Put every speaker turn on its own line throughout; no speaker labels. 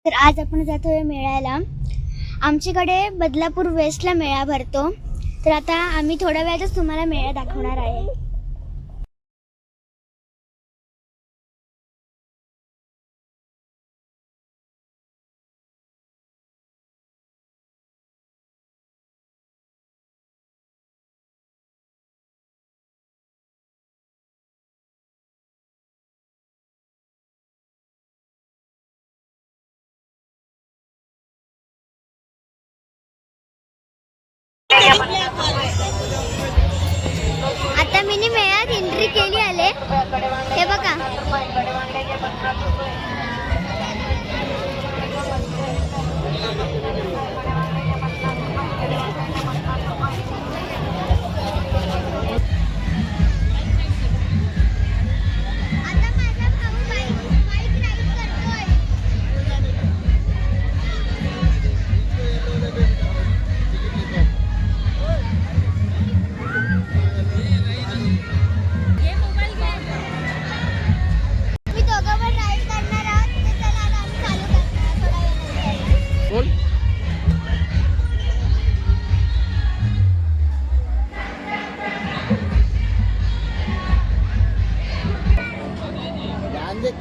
तर आज आपण जातोय मेळ्याला. आमच्याकडे बदलापूर वेस्टला मेळा भरतो. तर आता आम्ही थोड्या वेळातच तुम्हाला मेळा दाखवणार आहे. आता मी मेळ्यात एंट्री केली आले. हे बघा,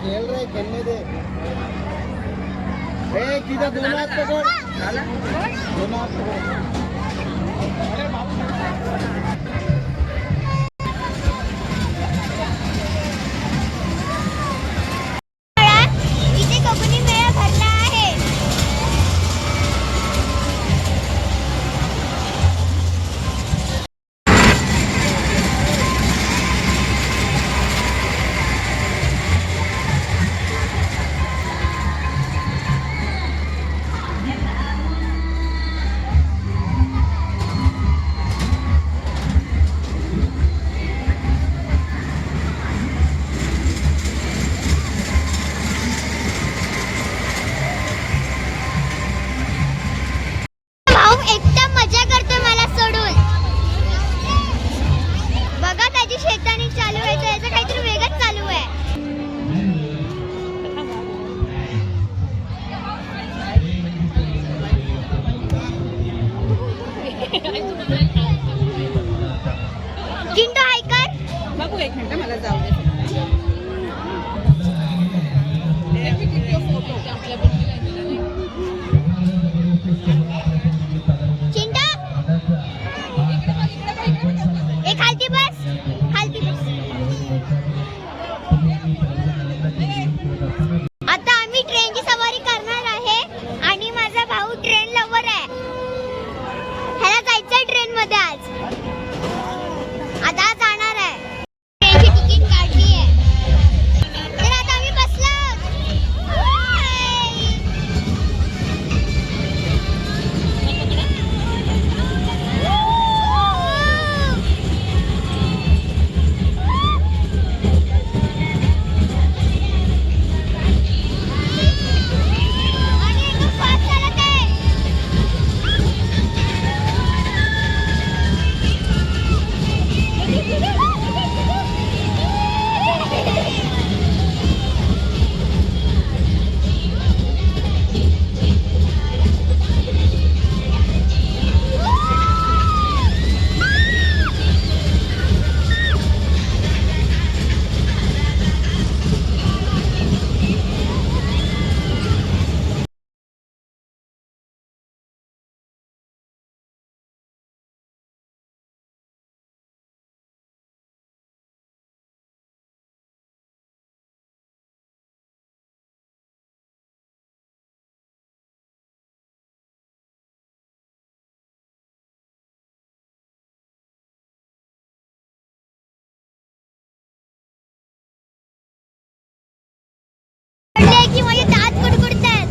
खेल रहे खेलने दे। सीधा दोनों हाथ पकड़, दोनों हाथ पकड़। चिंटू हाय कर
बाबू, एक मिनिट मला जाऊ दे.
चिंटा एक खालती बस, खालती बस. आता आम्ही ट्रेनची सवारी करणार आहे आणि माझा भाऊ ट्रेन लवर आहे. ह्याला जायचंय ट्रेन मध्ये आज. आता जाणार आहे. ट्रेनची तिकीट काढली आहे. तर आता आम्ही बसलो. आणि एकदम फास्ट चालत आहे. की माझे दात कुडकुडतात.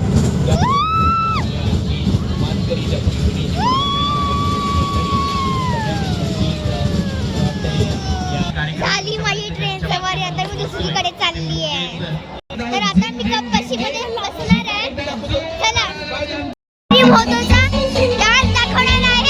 झाली माझी ट्रेन सवारी. आता मी दुसरीकडे चालली आहे. तर आता मी कशी बसणार आहे. चला होतोचा डान्स दाखवणार आहे.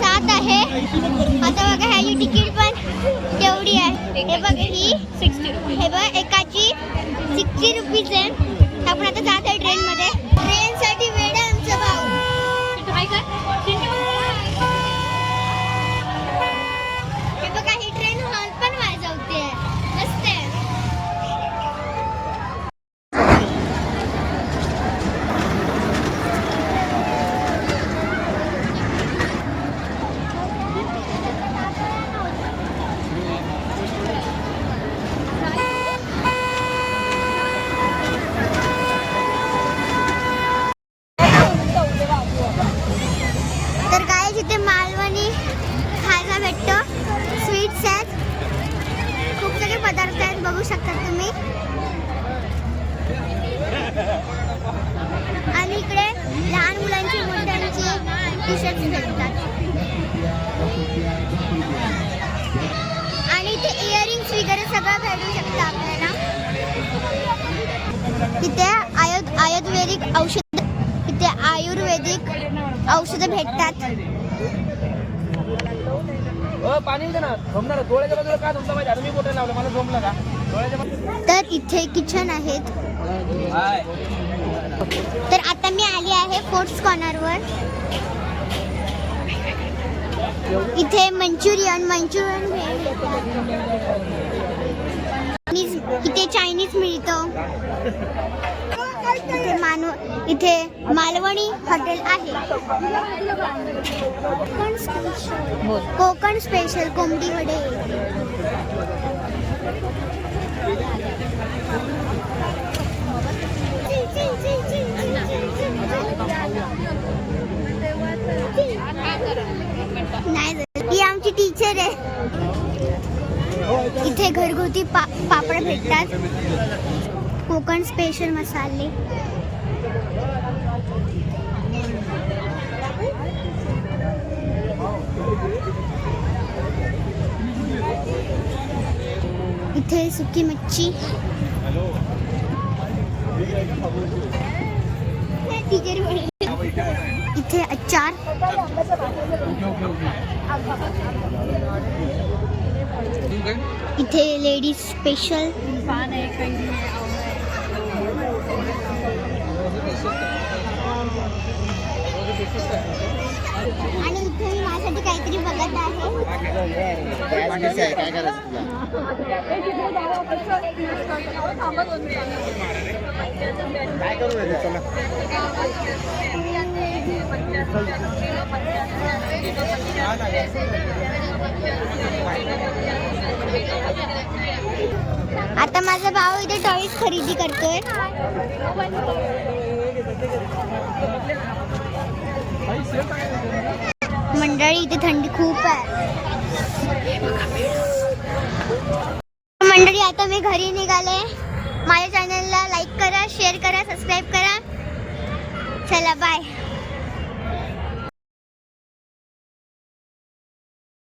जात आहे. आता बघा ह्याची तिकीट पण तेवढी आहे. हे बघा ही
60 रुपये.
हे बघा एकाची 60 रुपीज आहे. आपण आता जात आहे ट्रेनमध्ये. ट्रेनसाठी वेळ आहे आमचा भाऊ.
काय काय
हे बघा ही ट्रेन हॉर्न पण वाजवते. मस्त आहे. तर काय तिथे मालवणी खायला भेटतो. स्वीट्स आहेत, खूप सगळे पदार्थ आहेत, बघू शकता तुम्ही. आणि इकडे लहान मुलांची मोठ्यांची टी शर्ट्स भेटतात. आणि इथे इयरिंग्स वगैरे सगळं भेटू शकतं आपल्याला. तिथे आयुर्वेदिक औषध, इथे आयुर्वेदिक औषधं भेटतात.
पाणी दे ना. झोमणार डोळ्याच्या बाजूला का झोमला माहिती? आता मी बोटायला लावलं, मला झोमलं का डोळ्याच्या बाजूला?
तर इथे किचन आहेत. तर आता मी आली आहे फोर्ट्स कॉर्नरवर. इथे मंचुरियन इथे चायनीज मिळतं. इथे मालवणी हॉटेल आहे. कोकण स्पेशल कोंबडी वडे. नाही, ही आमची टीचर आहे. इथे घरगुती पापड भेटतात. कोकण स्पेशल मसाले. इथे सुकी मच्छी. इथे अचार. इथे लेडीज स्पेशल. आणि इथे मी माझ्यासाठी काहीतरी बघत आहे.
काय करायचं काय करू रे? चला
आता माझा भाऊ इथे टॉयज खरेदी करतोय. मंडळी इथे थंडी खूप आहे. मंडळी आता मी घरी निघाले. माझ्या चॅनलला लाईक करा, शेअर करा, सबस्क्राईब करा. चला बाय.